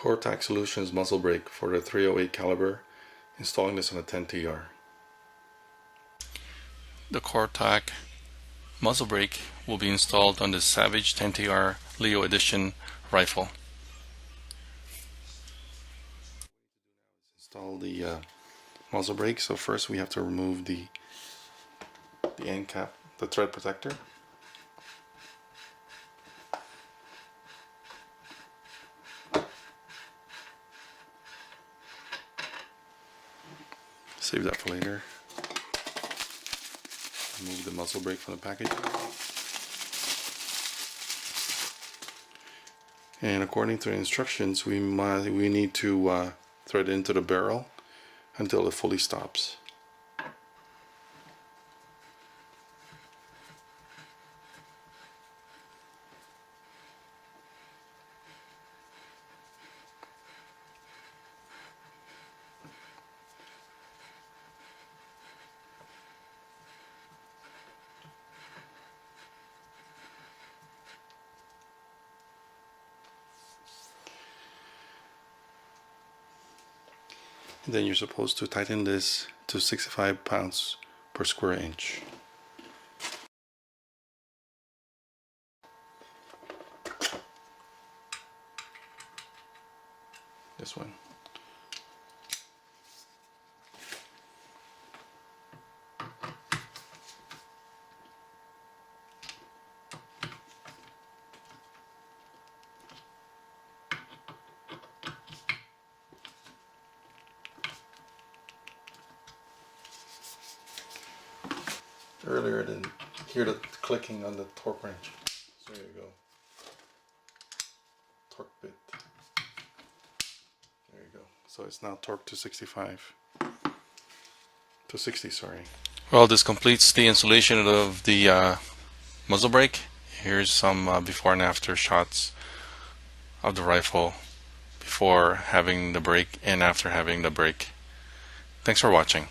Coretac Solutions Muzzle Brake for the .308 caliber, installing this on a 10TR. The Coretac muzzle brake will be installed on the Savage 10TR Leo Edition rifle. Install the muzzle brake. So first we have to remove the end cap, the thread protector. Save that for later. Remove the muzzle brake from the package. And according to the instructions, we need to thread into the barrel until it fully stops. And then you're supposed to tighten this to 65 pounds per square inch. This one. Earlier, I didn't hear the clicking on the torque wrench. So there you go. Torque bit. There you go. So it's now torqued to 60, sorry. Well, this completes the installation of the muzzle brake. Here's some before and after shots of the rifle before having the brake and after having the brake. Thanks for watching.